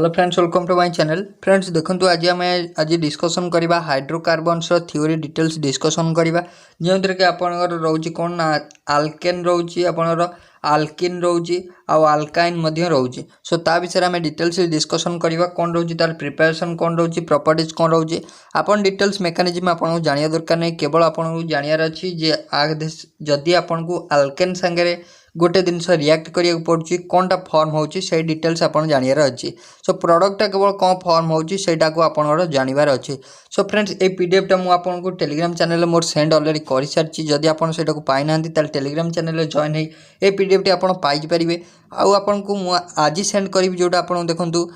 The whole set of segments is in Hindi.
Hello friends, welcome to my channel. Friends देखंतु आज डिस्कशन करबा हाइड्रोकार्बन्स थ्योरी डिटेल्स डिस्कशन करबा जेंतरे कि आपनकर रहउची कोन ना आल्केन रहउची आपनकर आल्किन रहउची आ आल्काइन मध्य रहउची। सो ता विषय में डिटेल्स डिस्कशन करबा कोन रहउची तार प्रिपरेशन कोन रहउची प्रॉपर्टीज कोन रहउची आपन डिटेल्स मेकानिज्म आपन जानिया दरकार नै। केवल आपन जानियार अछि जे जदि आपन को आल्केन संगे गोटे जिनस रिएक्ट करिया पड़ुची कोनटा फॉर्म होउची से डिटेल्स आपन जानियार अछि। सो प्रोडक्ट केवल कौन फॉर्म होउची सेटा को आपन जानिबार अछि। सो फ्रेंड्स ए पीडीएफ टा मु आपन को टेलीग्राम चैनल मोर सेंड ऑलरेडी करि सारची। जदि आपन सेटा को पाइ नांती ताल टेलीग्राम चैनल जॉइन हे ए पीडीएफ टा आपन पाइ परिबे। आउ आपन को मु आज सेंड करिवि जोटा आपन देखंतु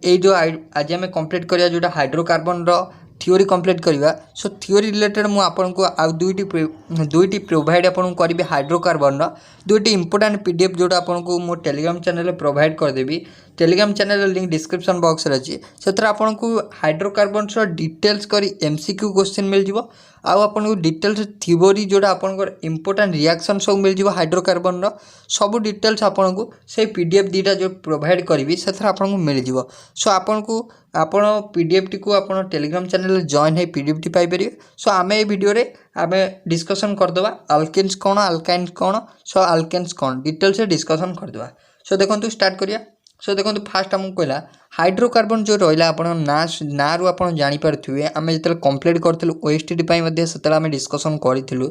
ए जो आज हमें कंप्लीट करिया जोटा हाइड्रोकार्बन रो थ्योरी कंप्लीट करवा। सो थ्योरी रिलेटेड मु आपन को आ दुईटी प्रोवाइड आपन को करिवे हाइड्रोकार्बन रो दुईटी इंपोर्टेंट पीडीएफ जोटा आपन को मो टेलीग्राम चैनल प्रोवाइड कर देबी। Telegram channel link description box रे अछि। सेतरा आपन को हाइड्रोकार्बन रो डिटेल्स करी एमसीक्यू क्वेश्चन मिल जिवो। आउ आपन को डिटेल्स थ्योरी जोटा आपन को इंपोर्टेंट रिएक्शन सब मिल जिवो हाइड्रोकार्बन रो सब डिटेल्स आपन को से पीडीएफ दीटा जो प्रोवाइड करी सेथरा आपन को मिल जिवो। सो आपन को आपण पीडीएफ टी को आपण टेलीग्राम चैनल जॉइन है पीडीएफ टी पाई परिवे। सो आमे ए वीडियो रे आमे डिस्कशन कर दबा अल्केन्स कोन अल्काइन्स कोन सो अल्केन्स कोन डिटेल्स से डिस्कशन कर दबा। सो देखंतु स्टार्ट करिया। सो देखंतु फास्ट हमु कहला हाइड्रोकार्बन जो रहला आपण ना रु आपण जानि परथुवे आमे जतल कंप्लीट करथिलु ओएसटीडी पाई मध्ये सतला आमे डिस्कशन करिथिलु।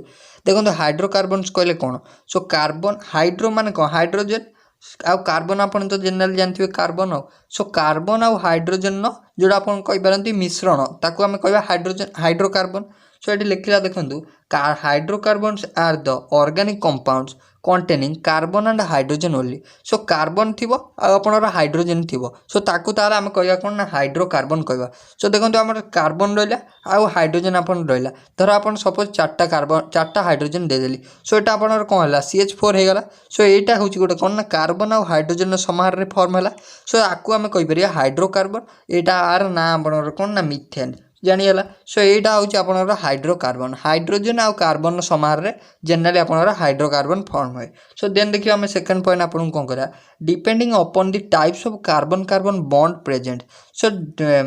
देखंतु हाइड्रोकार्बन्स कहले कोन सो कार्बन हाइड्रो माने कोन हाइड्रोजन आउ कार्बन आपन तो जनरल जानथिबे कार्बन हो। सो कार्बन आउ हाइड्रोजन न जोड़ा आपन कहि परंती मिश्रण ताकू हमें कहबा हाइड्रोजन हाइड्रोकार्बन। सो एटी लिखिला देखंतु hydrocarbons are the organic compounds containing carbon and hydrogen only। So carbon थिबो आ आपनर हाइड्रोजन थिबो सो ताकू तारा हम कहया कोन ना हाइड्रोकार्बन कहबा। सो देखंतु हमर कार्बन रहला आ हाइड्रोजन आपन रहला धर आपन सपोज चारटा कार्बन चारटा हाइड्रोजन दे देली। सो एटा आपनर कोन हला CH4 हे गला। सो एटा होची गोटे कोन ना कार्बन आ हाइड्रोजन समाहार रे फॉर्म हला। सो आकू हम कहि परिया हाइड्रोकार्बन एटा आर ना आपनर कोन ना मीथेन जानियला। सो एटा होची आपनर हाइड्रोकार्बन हाइड्रोजन आ कार्बन समाहार रे जनरली आपनर हाइड्रोकार्बन फॉर्म होय। सो देन देखियो हम सेकंड पॉइंट आपन कोन करा depending upon the types of carbon carbon bond present. So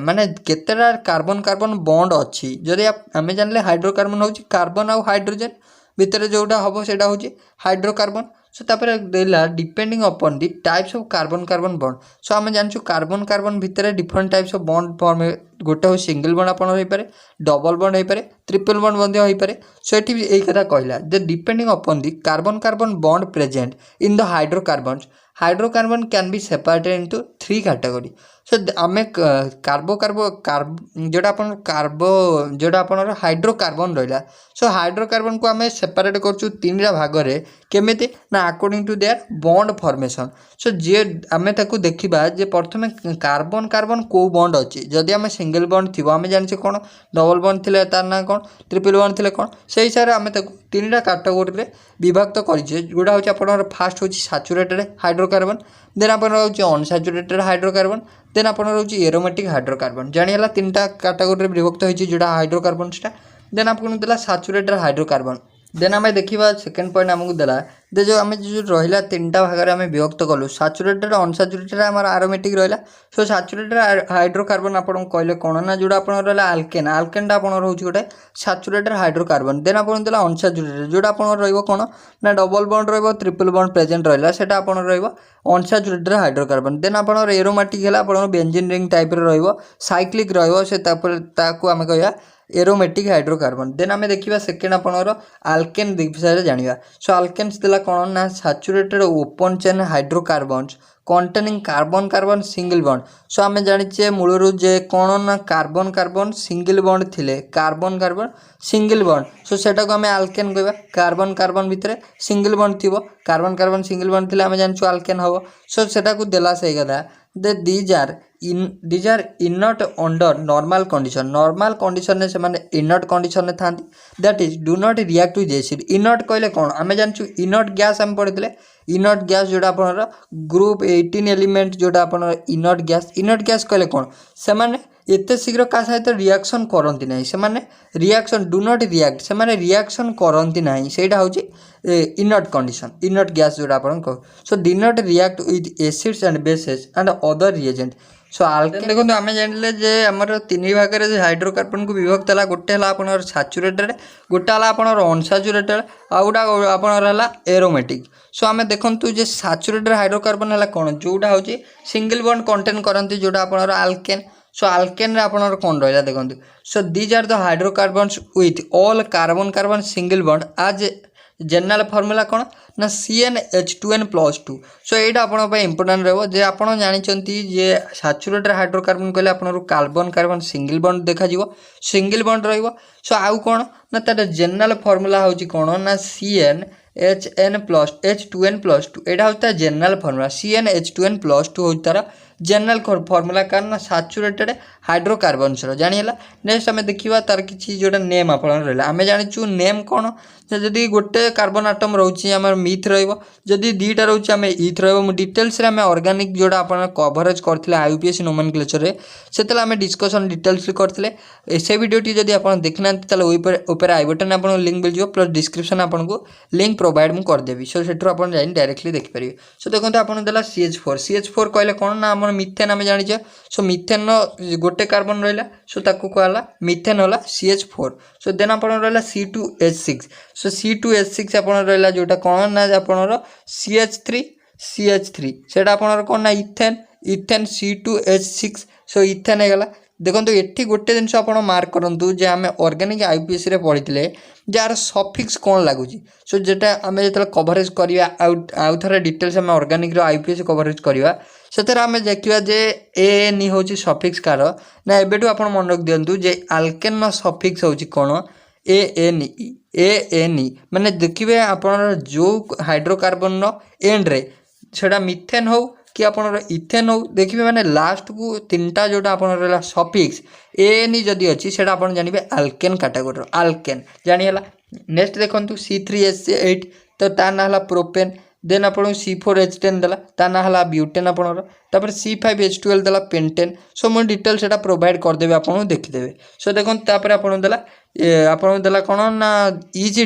माने केतेरा कार्बन कार्बन बॉन्ड अछि जदि हमें जानले हाइड्रोकार्बन होची कार्बन आ हाइड्रोजन भितर जोटा हबो सेटा होची हाइड्रोकार्बन। सो तापर देला depending upon the types of carbon carbon bond. So हमें जानछु कार्बन कार्बन भितर different types of bond form गोटे हो सिंगल बॉन्ड आपन होई पारे डबल बॉन्ड होई पारे ट्रिपल बॉन्ड मध्ये होई पारे। सो एठी भी एई कथा कहला the depending upon the carbon carbon bond present in the hydrocarbons hydrocarbon can be separated into 3 category. So आमे कार्बो कार्बो जोटा अपन कार्बो जोटा अपन हाइड्रोकार्बन रहला। सो हाइड्रोकार्बन को आमे सेपरेट करछु तीनटा भाग रे केमिति ना according to their bond formation. So जे आमे ताकू देखिबा जे प्रथमे कार्बन कार्बन को बॉन्ड अछि जदि आमे सिंगल बॉन्ड थिबो आमे जानि छै कोन डबल बॉन्ड थिले तार ना कोन ट्रिपल बॉन्ड थिले कोन से हिसाब रे आमे ताकू तीनटा कैटेगरी रे विभक्त करिछे। जोटा होछि अपन फर्स्ट होछि सैचुरेटेड हाइड्रोकार्बन देन अपन होछि अनसैचुरेटेड हाइड्रोकार्बन देन अपन होछि एरोमेटिक हाइड्रोकार्बन जानियला तीनटा कैटेगरी रे विभक्त होछि जोटा हाइड्रोकार्बनटा। देन आपन देला सैचुरेटेड हाइड्रोकार्बन। देन आमे देखिबा सेकंड पॉइंट हमकु देला दे जो आमे जो रहिला तीनटा भाग रे आमे विभक्त कलु सैचुरेटेड अनसैचुरेटेड हमर एरोमेटिक रहिला। सो सैचुरेटेड हाइड्रोकार्बन आपन कहले कोन ना जोटा आपन रहला अल्केन अल्केनटा आपन रहउछि गोटे सैचुरेटेड हाइड्रोकार्बन। देन आपन देला अनसैचुरेटेड जोटा आपन रहइबो कोन ना डबल बॉन्ड रहइबो ट्रिपल बॉन्ड प्रेजेंट रहला सेटा आपन रहइबो अनसैचुरेटेड हाइड्रोकार्बन। देन आपन एरोमेटिक हैला आपन बेंजीन रिंग टाइप रे रहइबो साइक्लिक रहइबो से तापर ताकू आमे कहया एरोमेटिक हाइड्रोकार्बन। देन आमे देखिबा सेकेंड आपनर अल्केन विषय जानिबा। सो अल्केन्स देला कोन ना saturated open chain hydrocarbons containing carbon carbon single bond. So आमे जानिचे मूलरु जे कोन ना कार्बन कार्बन सिंगल बॉन्ड थिले carbon carbon single bond. So सेटा को आमे अल्केन कहबा कार्बन कार्बन भितरे सिंगल बॉन्ड थिबो कार्बन कार्बन सिंगल बॉन्ड थिले आमे जानिछु अल्केन हबो। सो सेटा को देला सही कथा these are inert under normal condition ने से माने इनट कंडीशन ने थांती that is do not react with acid. Inert कहले कोन आमे जानछु इनट गैस हम पढितले इनट गैस जोटा आपनर ग्रुप 18 एलिमेंट जोटा आपनर इनट गैस कहले कोन से माने एते शीघ्र का सहित रिएक्शन करंती नाही से माने रिएक्शन डू नॉट रिएक्ट से माने रिएक्शन करंती नाही सेटा होची इनट कंडीशन इनट गैस जोटा आपन को। So do not react with acids and bases and other reagent. So Alcaine देखो आम जानिले जे आमर तीन भाग में हाइड्रोकार्बन को विभक्त है गोटे है आप सैचुरेटेड गोटे है आप अनसैचुरेटेड आ गोटा आपला एरोमेटिक। सो आम देखूँ जे सैचुरेटेड हाइड्रोकार्बन है कौन जोटा हूँ सिंगल बॉन्ड कंटेन करती जोटा आप आल्केन। सो आल्केन रे आपनर कौन रहा देखो so these are the hydrocarbons with all carbon carbon single bond आज जनरल फॉर्मूला कौन ना CnH2n+2। सो यहाँ आप इंपोर्टाट रहे आप जानते जे सैचुरेटेड हाइड्रोकार्बन कहले आप कार्बन कार्बन सिंगल बॉन्ड देखा सिंगल बॉन्ड रहिबो। सो आउ कौन ना तार जनरल फॉर्मूला हूँ कौन ना CnH2n+2 यहाँ हूँ तार जनरल फॉर्मूला CnH2n+2 हूँ तार जनरल फॉर्मूला कारण सैचुरेटेड हाइड्रोकार्बन्स जानीला। नेक्स्ट आम देखा तार किसी जोटा नेम आप रहा आम जाचु नेम कौन जदि गोटे कार्बन आटम रोचे आम मिथ रही दीटा रोचे आम इथ रही डिटेल्स आम ऑर्गेनिक जोटा आप कवरेज करते IUPAC नोमेनक्लेचर से आम डिस्कसन डिटेल्स करते से वीडियोटी जब आप देखना ऊपर आई बटन आप लिंक मिल प्लस डिस्क्रिप्शन आपको लिंक प्रोवाइड मुझे करदेवी। सो से डायरेक्टली देखिपारे। सो देखो आपको देला CH4 कहले कौन ना आम मिथेन आम जाने। सो मिथेन गोटे कार्बन रहा सो ताकू कहला मिथेन होला CH4। सो देन आप रहा C2H6। सो C2H6 आप रहा जोटा कौन ना आप CH3 से कौन ना इथेन C2H6। सो इथेन होगा देखो ये गोटे जिन आप मार्क करूँ जे आम ऑर्गेनिक IUPAC पढ़ी जार सफिक्स कौन लगुच। सो जेटा आम जो कवरेज करवा आउ थे डिटेल्स आम ऑर्गेनिक IUPAC कवरेज करवा से आम देखा जे ANE हूँ सफिक्स कार ना एबेटू आप मन रख दिंतु जे आल्केन सफिक्स हूँ कौन ANE माने देखिए आप जो हाइड्रोकार्बन एंड रे सेटा मिथेन हो कि आप इथेन हो देखिए माने लास्ट को तीनटा जोटा आप सफिक्स ANE जदि अच्छी से आप जानवे आल्केन कैटेगोरी आल्केन जानीला। नेक्स्ट देखो C3H8 तो तार ना है प्रोपेन देन आप C4H10 देला तार ना है ब्यूटेन आपर C5H12 देला पेंटेन। सो मुझे डिटेल्स सेटा प्रोवाइड करदेवी आपको देखिदेवे। सो देखो तापर आपन देला कौन ना is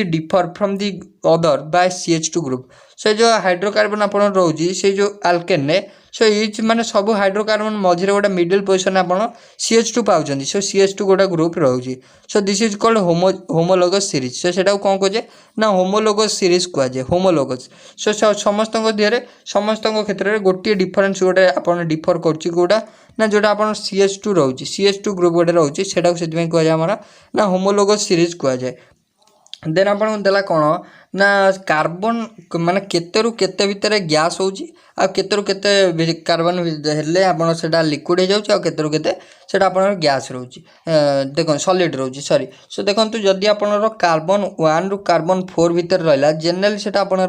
differ from the other by CH2 group. से जो हाइड्रोकार्बन आप रोचे से जो आल्केन ने सो इच माने सब हाइड्रोकार्बन मझे गोटे मिडिल पोजिशन आप CH2 पाँच। सो CH2 गोटे ग्रुप रोचे। So this is called homologous series. So सेटा कौन कहे ना होमोलोगस सीरीज कहुए होमोलोगस। सो समस्त दिहरे समस्त क्षेत्र में गोटे डिफरेन्स गोटे आप डिफर करोटा ना जोटा आप CH2 रोचे CH2 ग्रुप गोटे रोचे से कहुए ना होमोलोगस सीरीज कहुए। देन आप देला कौन ना कार्बन माने केतेरु केते भितर गैस होची आ केतेरु केते कार्बन हेले आपन सेटा लिक्विड हो जाउची आ केतेरु केते सेटा आपन गैस रोची देखो सॉलिड रोची सॉरी। सो देखंतु जदी आपन कार्बन 1 रु कार्बन 4 भितर रहला जनरली सेटा आपन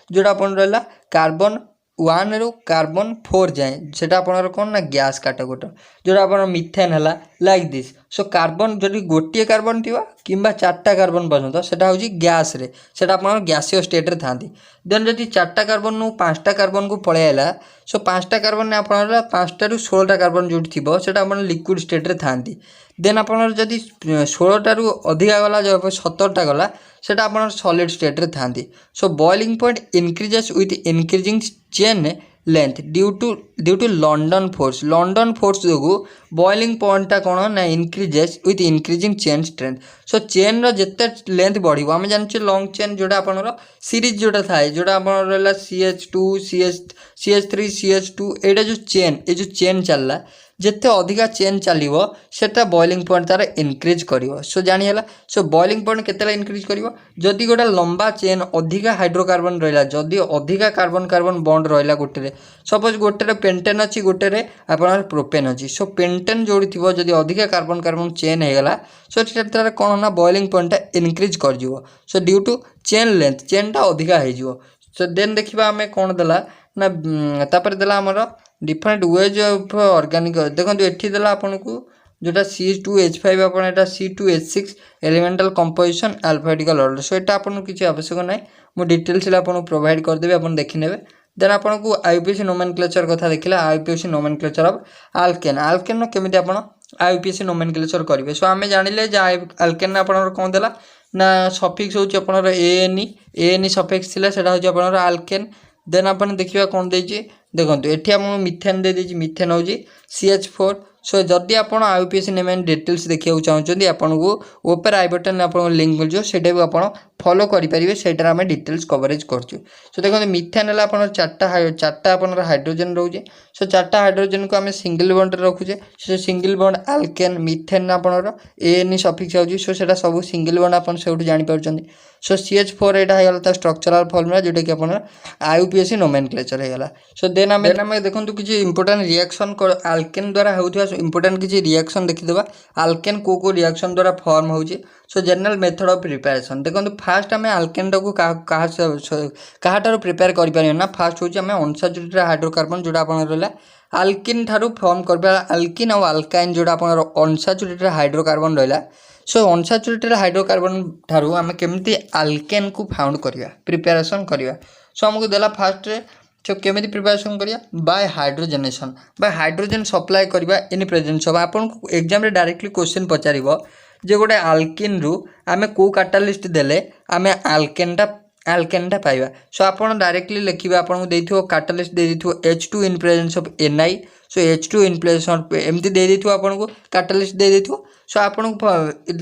जोटा आपन रहला कार्बन 1 रु कार्बन 4 जाए सेटा आपन कौन ना गैस कैटेगोरी जोटा आपन मिथेन है लाइक दिस। सो कार्बन जदि गोटे कार्बन थी किंबा 4टा कार्बन पर्यटन सेटा हूँ गैस रे सेटा आपन गैसीय स्टेट रे थांती। देन जदि 4टा कार्बन नु 5टा कार्बन को पळे आला सो 5टा कार्बन ने आपन 5टा रु 16टा कार्बन जोटी थिबो सेटा आपन लिक्विड स्टेट रे थांती। देन आपन जदि 16टा रु अधिका गला जब 17टा गला सेटा आपन सॉलिड स्टेट रे थांती। So boiling point increases with increasing chain length due to London force जो बॉइलिंग पॉइंट टा कौन ना increases with increasing chain strength. So chain रो जिते लेंथ बढ़िबो आम जानछे लॉन्ग चेन जोटा आपन सीरीज जोटा थाए जोटा आपन रहला CH2 CH3 CH2 एटा जो चेन चलला जिते अधिका चेन चलो सेटा बॉइलिंग पॉइंट तार इनक्रीज करिवो। सो जानिला सो बॉइलिंग पॉइंट केतेला इनक्रीज करिवो जदि गोटा लंबा चेन अधिका हाइड्रोकार्बन रहिला जदि अधिका कार्बन कार्बन बॉन्ड रहिला गोटे रे सपोज गोटे रे पेंटेन अछि गोटे रे आपन प्रोपेन अछि। सो पेंटेन जोड़ी थिबो जदि अधिका कार्बन कार्बन चेन हेगला सो सेटा कोन ना बॉइलिंग पॉइंट इनक्रीज कर जिवो। सो due to chain length chain टा अधिका हे जिवो। सो देन देखिबा हमें कोन देला ना तापर देला हमर डिफरेंट वेज ऑफ ऑर्गेनिक देखो ये देला आपन को जोटा C2H5 आप C2H6 elemental composition alphabetical order. So एटा आपन किसी आवश्यक ना मु डिटेल्स आपन प्रोवाइड कर देबे आपन देखि नेबे। देन आपन को IUPAC नोमेनक्लेचर कथा देखिला IUPAC नोमेनक्लेचर ऑफ आल्केन केमिति आपन IUPAC नोमेनक्लेचर करिवे। सो आमे जानिले जे आल्केन आपन कोन देला ना सफिक्स होची आपन ANE सफिक्स थिला सेटा होची आपन आल्केन देन अपन देखिए कौन देछि देखो एठी हम मिथेन दे देछि मिथेन होछि CH4 सो जदि आपण IUPAC नेम डिटेल्स देखिया चाहते आपको ऊपर आई बटन आपको लिंक मिल जाए भी आप फॉलो करेंगे सेटार आम डिटेल्स कवरेज करछु सो देखो मिथेन है आप चार्टा आप हाइड्रोजन रोचे सो चार्टा हाइड्रोजन को आम सिंगल बॉन्ड रखुचे so single bond alkane methane आपनर AN सफिक्स आउची सो सेटा सब सिंगल बॉन्ड आपन सेउठु जानि पारुछन्ती सो CH4 एटा हेगला ता स्ट्रक्चरल फॉर्मूला जोटा कि आपन IUPAC नोमेनक्लेचर हेगला सो देन आम देखंतु किछि इंपोर्टेंट रिएक्शन आल्केन द्वारा होउथवा इंपोर्टेंट किछि रिएक्शन देखिदेबा आल्केन को रिएक्शन द्वारा फॉर्म होउची सो जनरल मेथड ऑफ प्रिपरेशन देखो फास्ट आम आल्केन को कहाटार प्रिपेयर करें फास्ट हूँ आम अनसाचुरेटेड हाइड्रोकार्बन जोटा आप रहा आल्किन ठारू फॉर्म कर आल्किन और आल्काइन जोटा आप अनसाचुरेटेड हाइड्रोकार्बन रहा सो अनसाचुरेटेड हाइड्रोकार्बन ठारू आम केमती आल्केन को फाउंड करवा प्रिपेरेसन करवा सो आमको देला फास्ट सो केमी प्रिपेरेसन करिया बाय हाइड्रोजन सप्लाई करवा इन प्रेजेंस ऑफ आपन एग्जाम रे डायरेक्टली क्वेश्चन पचारिबो जे गोटे आल्किन रु आमे को कैटालिस्ट देले आमे आल्केनटा पाइबा सो आपन डायरेक्टली लिखिबे आपन को देइथो कैटालिस्ट दे दिथो H2 in presence of Ni so H2 in presence of एमती दे दिथो आपन को कैटालिस्ट दे दिथो सो आपन को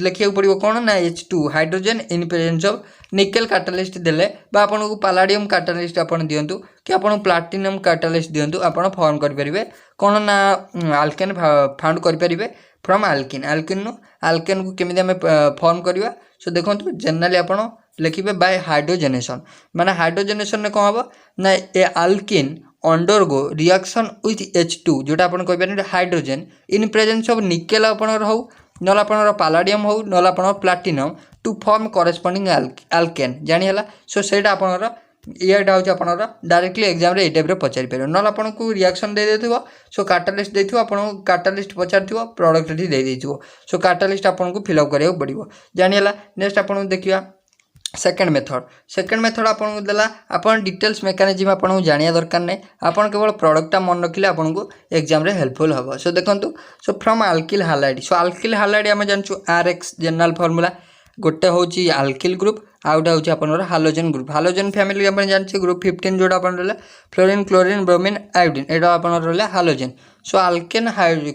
लिखिया पड़िबो कोन ना H2 hydrogen in presence of nickel catalyst देले बा आपन को पैलाडियम कैटालिस्ट आपन दियंतु कि आपन प्लैटिनम कैटालिस्ट दियंतु आपन फॉर्म कर परिबे कोन ना आल्केन फाउंड कर परिबे फ्रॉम आल्किन को केमिति हमें फॉर्म करवा सो देखो जनरली आपन लिखिबे बाय हाइड्रोजनेशन माने हाइड्रोजनेशन ने कौन हम ना a alkene undergo reaction with H2 जोटा अपन कह hydrogen in presence of nickel अपन हो नला अपन पैलाडियम हो नला अपन platinum to form corresponding alkane जानी हला सो सेटा अपन ये हूँ डायरेक्टली एग्जाम रे टाइप पचारि पार ना आपन को रिएक्शन दे देथिबो सो कैटालिस्ट देथिबो आपन कैटालिस्ट पचारथिबो प्रोडक्ट दे देथिबो सो कैटालिस्ट आपन को फिल अप करियो पड़िबो जानि हला नेक्स्ट आपन देखिया सेकेंड मेथड आपन को देला आपन डिटेल्स मेकानिज्म आपन को जानिया दरकार नै आपन केवल प्रोडक्टटा मन रखिले आपन को एग्जाम रे हेल्पफुल हबो सो देखंतु so from alkyl halide so alkyl halide हम जानछु RX जनरल फार्मूला गोटे होची अल्किल ग्रुप आउटा होची आपनर हालोजन ग्रुप हालोजन फैमिली अपन जानछि ग्रुप 15 जोडा अपन रहला फ्लोरीन क्लोरीन ब्रोमीन आयोडीन एडा अपन रहला हालोजन सो अल्केन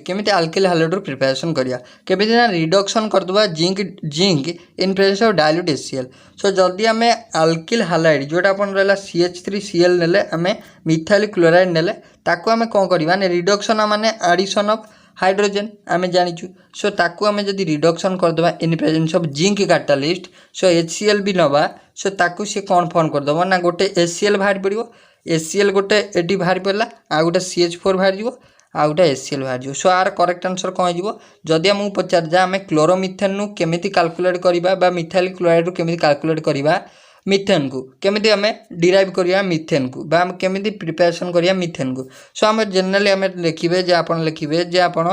केमिति अल्किल हालाइड प्रिपरेशन करिया केमिति ना रिडक्शन कर दबा zinc in presence of dilute HCl सो जल्दी हमें अल्किल हालाइड जोडा अपन रहला CH3Cl नेले हमें मिथाइल क्लोराइड नेले ताको हमें कोन करबा ने रिडक्शन माने एडिशन ऑफ हाइड्रोजन आम जाचु सो ताकू आम जदि रिडक्शन करदे इन presence of zinc catalyst so HCl भी नवा सो ताकू सी कौन फॉर्म करदे ना गोटे HCl बाहर पड़ो HCl गोटे एटी बाहर पड़ा आ गोटे CH4 बाहर जीवो आ गोटे HCl बाहर जीवो सो आर करेक्ट आंसर कौन हो जदि आमको पचार जा आम क्लोरोमिथेन नु केमिति कैलकुलेट करबा बा मिथाइल क्लोराइड रू केमिति कैलकुलेट करबा मिथेन को केमिति आम डिराइव करिया मिथेन को बा आम केमिति प्रिपरेशन करिया मिथेन को सो आम जनरली आम लिखिबे जे आपन लिखिबे जे आपन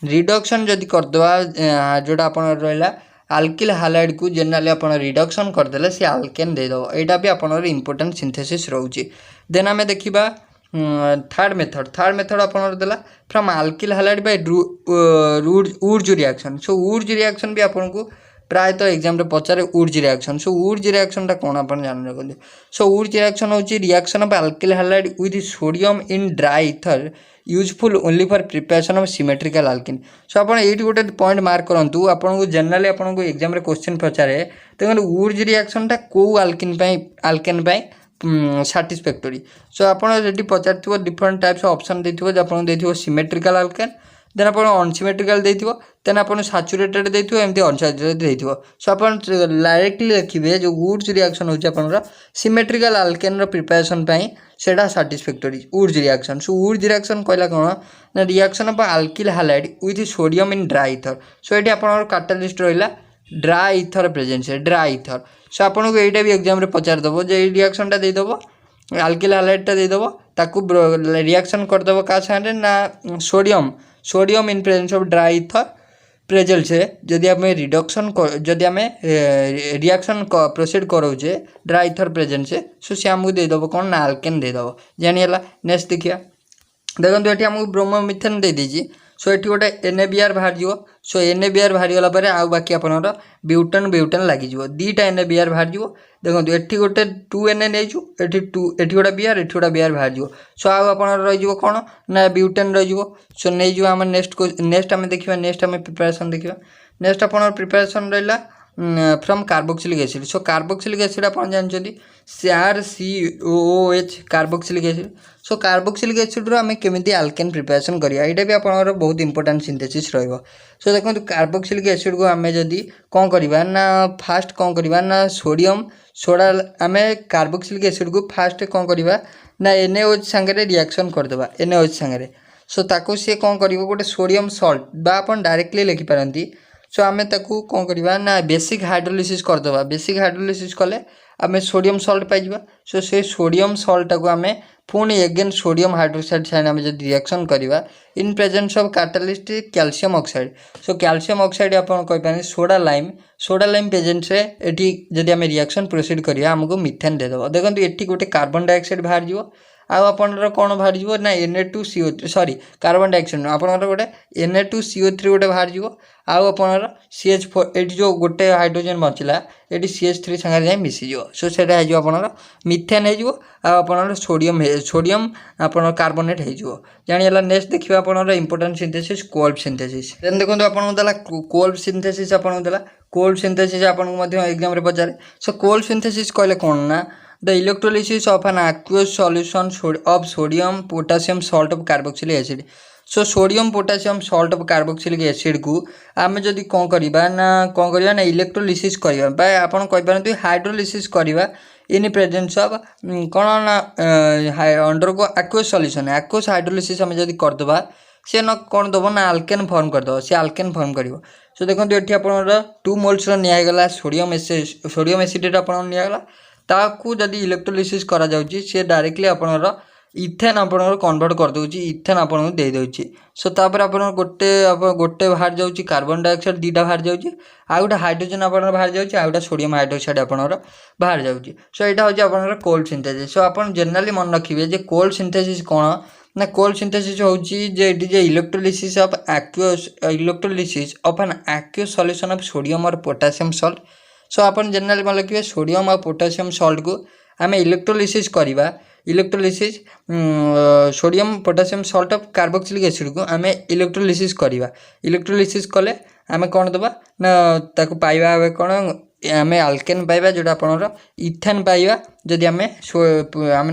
रिडक्शन जदि करदवा जोटा आपन रहला अल्किल हालाइड को जनरली आपन रिडक्शन करदेले से अल्केन दे दो एटा भी आपन इंपोर्टेंट सिंथेसिस रहउची देन आम देखिबा थर्ड मेथड आपन देला from alkyl halide by Wurtz reaction so Wurtz reaction भी आपन को प्रायतः एग्जाम रे पचारे Wurtz reaction so Wurtz reaction टा कोन अपन जान रखले सो वुड्स रिएक्शन होची reaction of alkyl halide with sodium in dry ether useful only for preparation of symmetrical alkene so अपन एटी गोटे पॉइंट मार्क करंतु अपन को जनरली अपन को एग्जाम रे क्वेश्चन पचारे देखो वुड्स रिएक्शन टा को अल्केन पई सैटिस्फैक्टरी सो आपन रेडी पचारथिबो डिफरेंट टाइप्स ऑफ ऑप्शन देथिबो जे आपन देथिबो सिमेट्रिकल अल्केन देन आप अनसिमेट्रिकल देथिबो देन आप सैचुरेटेड देथिबो एमती अनसैचुरेटेड देथिबो सो आप डायरेक्टली लिखिबे जो वुड्स रिएक्शन होची आपनरा सिमेट्रिकल अल्केन रो प्रिपरेशन पई सेटा satisfactory Wurtz reaction so Wurtz reaction कहला कोन ना reaction of alkyl halide with sodium in dry ether so एटी आपनर कैटालिस्ट रहिला ड्राई ईथर प्रेजेंस है ड्राई ईथर सो आपन को एटा भी एग्जाम रे पचार दबो जे रिएक्शन टा दे दबो अल्किल हालाइड टा दे दबो ताकू रिएक्शन कर दबो का साथे ना sodium in presence of dry ether presence है जदि आम रिडक्शन जदि आम रिएक्शन प्रोसीड करोचे ड्राई ईथर प्रेजेंस है सो सी आमको देदेव कौन ना अल्केन देदेव जानिला नेक्स्ट देखिए देखो ये आमको ब्रोमोमिथेन दे दीजिए सो ये गोटे NaBr बाहर जीवो सो NaBr बाहरी गला परे आउ बाकी आपनर ब्यूटेन ब्यूटेन लागि जीवो दीटा NaBr बाहर जीवो देखो एठी गोटे 2Na नेजु एठी गोटे Br एठी गोटे Br बाहर जीवो सो आउ आपनर रहि जीवो कोन ना ब्यूटेन रहि जीवो सो नै जीवो हम नेक्स्ट आमे देखिबा नेक्स्ट आमे प्रिपरेशन देखिबा नेक्स्ट आपनर प्रिपरेशन रहिला from carboxylic acid so carboxylic acid आपन जानछथि CrCOOH carboxylic acid so carboxylic acid रो हमें केमिति अल्केन प्रिपरेशन करिया एटा भी आपनर बहुत इंपोर्टेंट सिंथेसिस रहइबो सो देखंतु कार्बोक्सिलिक एसिड को हमें जदी कोन करिबा ना फास्ट कोन करिबा ना सोडियम सोडा हमें कार्बोक्सिलिक एसिड को फास्ट कोन करिबा ना NaOH संगे रिएक्शन कर देबा NaOH संगे सो ताको से कोन करिवो गोटे सोडियम सॉल्ट बा अपन डायरेक्टली लिखि पारंती सो आमे ताकू कोन करिबा ना बेसिक हाइड्रोलिसिस कर देबा बेसिक हाइड्रोलिसिस कले आमे सोडियम सॉल्ट पाइबा सो से सोडियम सॉल्ट को आमे पुणी एगेन सोडियम हाइड्रोक्साइड साइड आमे जब रिएक्शन करिबा in presence of catalyst calcium oxide so calcium oxide अपन कहि पानी सोडा लाइम प्रेजेंस रे एठी जदी आमे रिएक्शन प्रोसीड करिया हमको मीथेन दे देबो देखंतु एठी गोटे कार्बन डाइऑक्साइड बाहर जीवो आउ आपनर कोन बाहर जीवो ना Na2CO3 सॉरी कार्बन डाइऑक्साइड आपनर गोटे Na2CO3 गोटे बाहर जीवो आउ आपनर CH4 एठी जो गोटे हाइड्रोजन बचिला एठी CH3 संगे जाय मिसी जीवो सो सेटा हे जीवो आपनर मीथेन हे जीवो आ आपनर सोडियम आपनर कार्बोनेट हे जीवो जानियला नेक्स्ट देखिबा आपनर important synthesis Kolbe synthesis then देखंतु आपन दला कोल्ब सिंथेसिस आपन दला कोल्ब सिंथेसिस आपन मध्ये एग्जाम रे पचारे सो कोल्ब सिंथेसिस कहले कोन ना the electrolysis of an aqueous solution of sodium potassium salt of carboxylic acid so sodium potassium salt of carboxylic acid को आम जदि कौन करवा ना इलेक्ट्रोलिसिस करवा बा आपन कहि पारंतु हाइड्रोलिसिस करवा इन प्रेजेंस ऑफ कौन ना अंडर को एक्वस सॉल्यूशन एक्वस हाइड्रोलिसिस आम जदि करदबा से न कौन दब ना आल्केन फॉर्म करदब से आल्केन फॉर्म करिवो सो देखंतु एठी आपनर 2 मोल्स रो निया गेला सोडियम एसिड आपन निया गेला ताकू जदि इलेक्ट्रोलिसिस करा जाउची से डायरेक्टली आपनर इथेन आपनर कन्वर्ट कर दोची इथेन आपन दे दोची सो तापर आपन गोटे बाहर जाउची कार्बन डाइऑक्साइड दीटा बाहर जाउची आ गोटे हाइड्रोजन आपनर बाहर जाउची आ गोटे सोडियम हाइड्रोक्साइड आपनर बाहर जाउची सो एटा होची आपनर कोल्ड सिंथेसिस सो आपन जनरली मन रखिबे जे कोल्ड सिंथेसिस कोन ना कोल्ड सिंथेसिस होची जे electrolysis of an aqueous solution of sodium और पोटेशियम सॉल्ट सो आपन जनरली मन रखिबे सोडियम और पोटेशियम सॉल्ट को आमे इलेक्ट्रोलिसिस करबा electrolysis sodium potassium salt of carboxylic acid को आमे इलेक्ट्रोलिसिस करबा इलेक्ट्रोलिसिस कले आमे कोन दबा ना ताको पाइबा कोन आमे अल्केन पाइबा जोटा आपनर इथेन पाइबा जदि आमे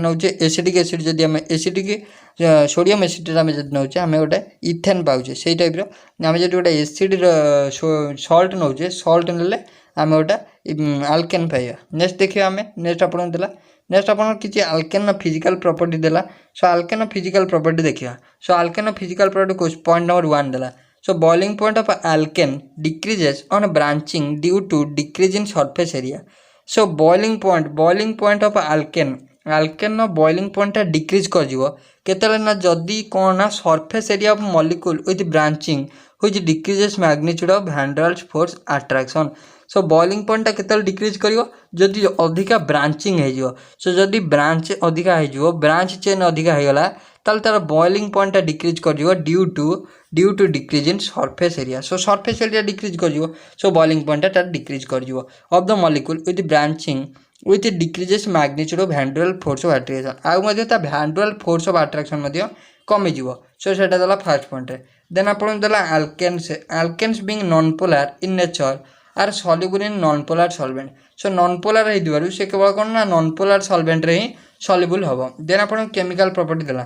नउचे एसिडिक एसिड जदि आमे एसिडिक सोडियम एसिड आमे जदि नउचे आमे गोटे इथेन पाउचे सेही टाइप रो आमे जदि गोटे एसिड सॉल्ट नउचे सॉल्ट नेले आमे गोटे अल्केन पाइबा नेक्स्ट देखिबा आमे नेक्स्ट आपन देला नेक्स्ट आपन किछि अल्केन फिजिकल प्रॉपर्टी देला सो अल्केन फिजिकल प्रॉपर्टी देखिबा so alkane physical property point number 1 देला so boiling point of alkane decreases on branching due to decrease in surface area so boiling point of alkane नो बॉइलिंग पॉइंट डिक्रीज कर जिवो केतले ना जदी कोन ना surface area of molecule with branching which decreases magnitude of van der Waals force attraction so boiling point केतले डिक्रीज करिवो जदी अधिका ब्रांचिंग हे जिवो सो जदी ब्रांच अधिका हे जिवो ब्रांच चेन अधिका हे गला ताल तार बॉइलिंग पॉइंट डिक्रीज कर जिवो due to decrease in surface area so surface area decrease कर जिवो सो बॉइलिंग पॉइंट डिक्रीज कर जिवो of the molecule with branching with decreases magnitude of van der Waals force of attraction आउ मध्ये ता van der Waals force of attraction मध्ये कमी जिवो सो सेटा दला फर्स्ट पॉइंट देन आपण दला alkanes being non polar in nature are soluble in non polar solvent so non polar हे दिवारु से केवल कोन ना नॉन पोलर सॉल्वेंट रे ही सॉल्युबल होबो देन आपण केमिकल प्रॉपर्टी देला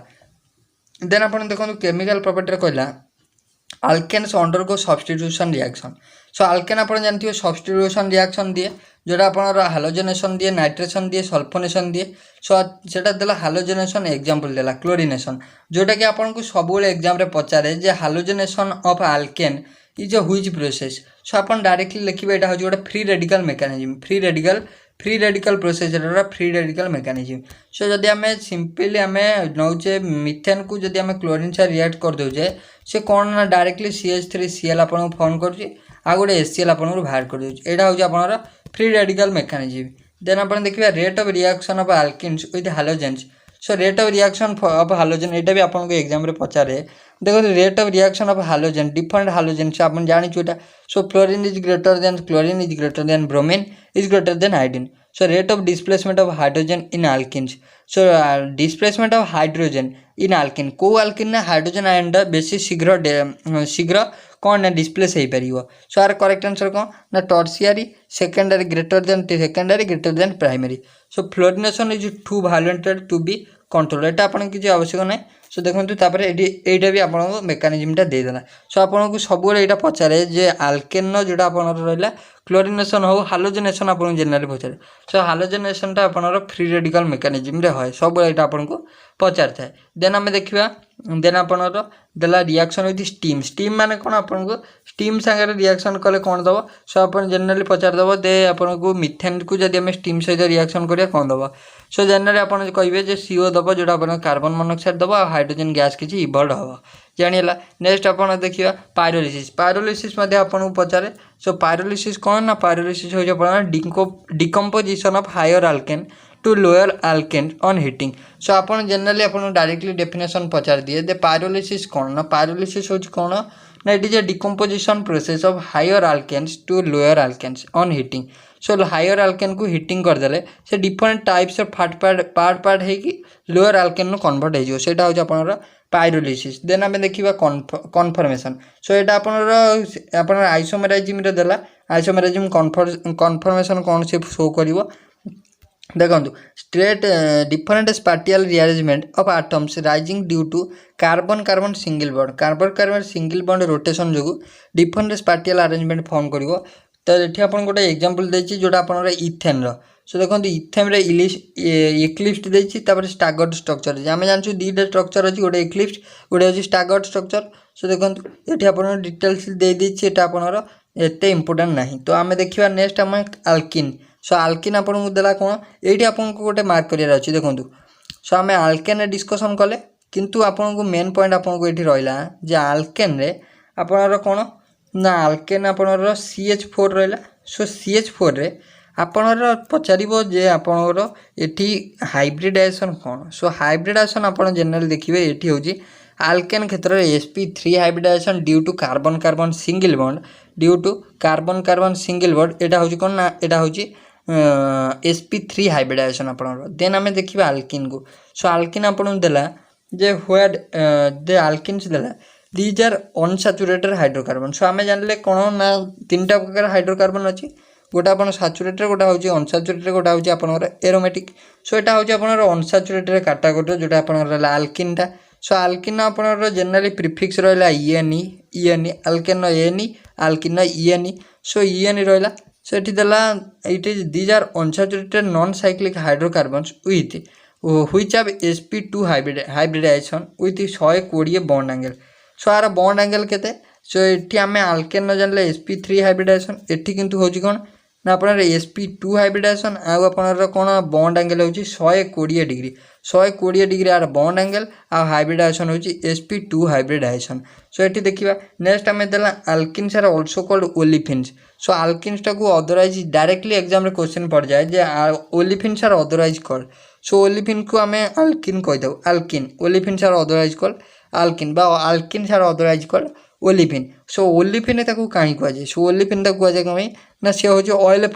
देन आपण देखो केमिकल प्रॉपर्टी रे कहला alkanes undergo substitution reaction so alkane आपण जानथियो सब्स्टिट्यूशन रिएक्शन दिए जोटा आपण हालोजेनेशन दिए नाइट्रेशन दिए सल्फोनेशन दिए सो सेटा देला हालोजेनेशन एग्जांपल देला क्लोरिनेशन जोटा कि आपण को सबुले एग्जाम रे पचारे जे halogenation of alkane is a which process so अपन डायरेक्टली लिखिबे एटा हो जोटा free radical mechanism free radical process एटा फ्री रेडिकल मेकानिज्म सो जदी हमें सिंपली हमें नौचे मिथेन को जदी हमें क्लोरीन से रिएक्ट कर दोजे से कोन ना डायरेक्टली CH3Cl अपन को फॉर्म करछि आ गोटे HCl अपन को बाहर कर दोछि एटा हो अपन फ्री रेडिकल मेकानिज्म देन अपन देखिबा rate of reaction of alkanes with halogens so rate of reaction of halogen एटा भी अपन को एग्जाम रे पचारे देखो rate of reaction of halogen different halogen से आप जानी so fluorine is greater than bromine is greater than iodine so rate of displacement of hydrogen in alkenes so displacement of hydrogen in alkene को आल्किन ना हाइड्रोजन आयनटा बेसी शीघ्र कौन ना डिस्प्लेस हो पार सो यार करेक्ट आंसर कौन ना tertiary secondary greater than primary so fluorination is too violented to be control एटा आपन किसी आवश्यक ना सो देखो यहाँ भी आपको मेकानिजमटा देदेला सो आपको सब यहाँ पचारे जे आल्केन जोटा आप रहा क्लोरिनेशन हो हालोजेनेशन आपको जेनेराली पचारे सो हालोजेनेशनटा आप फ्री रेडिकल मेकानिजम है सब यहाँ आपको पचार थाए देन आम देखा देन आपणर देला रिएक्शन विथ स्टीम माने कौन आपको स्टीम सागर रिएक्शन कले कौन दब सो आप जेनेराली पचार दब दे आपको मिथेन को जब आम स्टीम सहित रिएक्शन करिया कौन दब सो जेनेराली आप कहे जे सीओ दब जोटा आप कार्बन मोनोक्साइड दब आ हाइड्रोजन गैस किसी इवॉल्व हम जानिला नेक्स्ट आप देखिए पायरोलिसिस आपको पचारे सो पायरोलिसिस कौन ना पायरोलिसिस हो decomposition of higher alkane to lower alkane on heating so आप जेनेराली आप डायरेक्टली डेफिनेशन पचार दिए दे पायरोलिसिस कौन ना पायरोलिसिस हो कौन ना it is a decomposition process of higher alkanes to lower alkanes on heating so higher alkane को हीटिंग करदे से डिफरेंट टाइप्स ऑफ पार्ट होगी लोअर आल्केन कन्वर्ट हो पायरोलिसिस देन आम देखा कन्फर्मेशन सो यहाँ आप आइसोमेराइजिम देला आइसोमेराइजिम कन्फर्मेशन कौन से शो कर देखो straight different spatial rearrangement of atoms rising due to carbon carbon single bond rotation जो डिफरेंट स्पाटियल अरेंजमेंट फॉर्म कर तो ये आप गोटे एग्जांपल देछि जोटा आपन इथेन सो देखो इथेन रे इक्लिप्स देछि तापर स्टागर्ड स्ट्रक्चर आम जानछु दीटा स्ट्रक्चर अच्छी गोटे इक्लिप्स गोटे अच्छी स्टागर्ड स्ट्रक्चर सो देखो ये आप डिटेल्स दे देछि एटा आपनर एते इंपोर्टेंट नहीं तो आम देखा नेक्स्ट आम आल्किन सो आल्किन आपको देला कौन ये आपको गोटे मार्क करार अच्छी देखो सो आम आल्केन डिस्कसन कले किंतु आपको मेन पॉइंट आपको ये रहा जे आल्केन रे आपनर कौन ना आल्केन आपनर CH4 रहा सो CH4 रे आपनर पचार जे आपनर एठी हाइब्रिडाइजेशन कौन सो हाइब्रिडाइजेशन आप जेनेराली देखिए ये हूँ आल्केन क्षेत्र में sp3 hybridisation due to carbon carbon single bond यहाँ हूँ कौन ना यहाँ हूँ sp3 हाइब्रिडाइजेशन आप देन आम देखा आल्किन को सो आल्किन आपन देला जे व्हेयर दे आल्किन्स देला दीज आर अनसैचुरेटेड हाइड्रोकार्बन सो आम जानले कौन ना तीन टा प्रकार हाइड्रोकार्बन अच्छी गोटे आप सैचुरेटेड गोटा हूँ अनसैचुरेटेड गोटा हूँ आपंकर एरोमेटिक सो यहाँ हूँ आप अनसैचुरेटेड कैटेगोरी जोटा आप आल्किनटा सो आल्किन आपंकर जेनेराली प्रिफिक्स रहा ENE alkane ENE alkyne ENE so ENE रहा सो ये देला it is these are unsaturated non cyclic hydrocarbons with which have sp2 hybridisation with 120 bond angle so यार बॉन्ड एंगल केते सो ये आम आल्केन न जानले sp3 हाइब्रिडाइजेशन एठी किंतु होची कोन ना अपन sp2 हाइब्रिडाइजेशन आउ अपन कोन बॉन्ड एंगल होची 120 डिग्री यार बॉन्ड एंगल आ हाइब्रिडाइजेशन होची sp2 हाइब्रिडाइजेशन सो ये देखिबा नेक्स्ट आम देला alkenes are also called olefins so alkenes को अदरवाइज डायरेक्टली एग्जाम रे क्वेश्चन पड़ जाए जे olefins are otherwise called so olefin को आम आल्किन कहीदे alkene olefins are otherwise called alkene बा alkenes are otherwise called olefin so olefin कहीं कहुए सो ओलिफिन कहुए कहीं ना सी हूँ ऑयल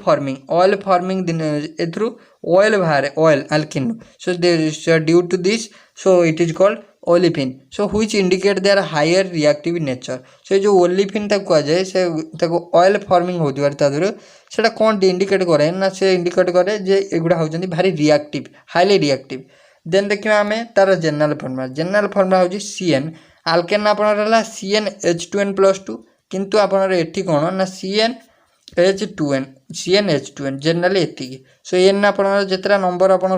फार्मिंग दिन एथरू ऑयल बाहर oil alkene so due to this so it is called olefin so which indicate their higher reactive nature so जो ओलिफिन कहुए से ऑयल फार्मिंग होती से कौन इंडिकेट करे ना से इंडिकेट करे जे एगुड़ा होती भारी रिएक्टिव हाईली रिएक्टिव देन देखिए आम तार जेनेराल फर्मुला हूँ CN आल्केन आप CnH2n+2 किंतु आपन एठी कौन ना CnH2n जेनेराली एति सो एन आप जितना नंबर आप हम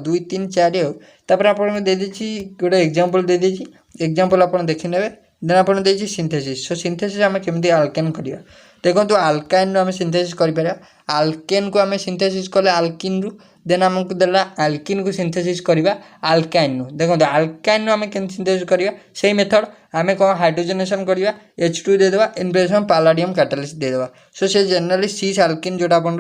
2 3 4 हो तापर आपन दे देछि गोटे एग्जांपल दे देछि एग्जांपल आप देखि नेबे देन आपन देछि सिंथेसिस सो सिंथेसिस आम केमती आल्केन करिया देखो आल्काइन आम सिंथेसिस कर आल्केन को आम सिंथेसिस कले आल्किन रु देन आमको देला आल्किन को सिंथेसिस करवा आल्काइन देखो आल्काइन आम के सिंथेसिस करवा से मेथड आम कौन हाइड्रोजनेशन करवा H2 देदेवा इन प्लेस में पैलाडियम कैटालिस्ट देदेवा सो से जेनेराली सीस आल्किन जोटा अपन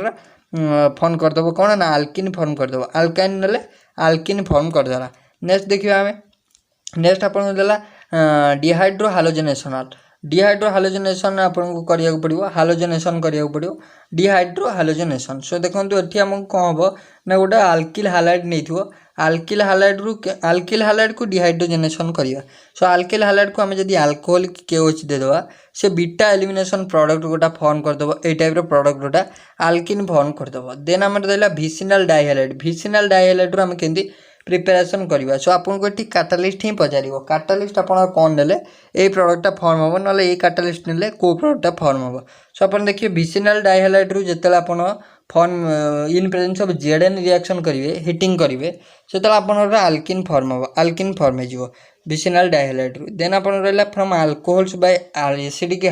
फॉर्म करदेव कौन ना आल्किन फॉर्म करदेव आल्काइन ना आल्किन फॉर्म करदेला नेक्स्ट देखिए आम नेक्स्ट आपन देला डिहाइड्रो हालोजेनेशनल डिहाइड्रो हालोजेनेशन आपको करिया पड़ो हालोजेनेशन करिया पड़ो डिहाइड्रो हालोजेनेशन। सो देखो ये आमको कौन हम ना गोटे आल्किल हालाइड नहीं आल्किल हालाइड आल्किल हालाइड को डिहाइड्रोजेनेशन करिया। सो आल्किल हालाइड को आम जब आल्कोहल KOH देदेबा से बीटा एलिमिनेशन प्रोडक्ट गोटा फॉर्म करदेव ये टाइप प्रोडक्ट गोटा आल्किन फॉर्म करदेव। देन आम रहा भिसिनाल डाइहालाइड रू आम केमती प्रिपेरेसन करवा। सो आपको ये काटालिस्ट ही पचार काटालिस्ट आप कौन ने ये प्रोडक्टा फॉर्म हम ना ये काटालिस्ट ने कौ प्रोडक्टा फॉर्म हम। सो आप देखिए भिसिनाल डाइहालाइड रू जिते आप form in presence of ZN reaction करेंगे हिटिंग करेंगे से आप आल्किन फॉर्म हम आल्किन फॉर्म हो भिसिनाल डाइहालाइड रू। देन आप रहा फ्रॉम अल्कोहल्स बाय एसिडिक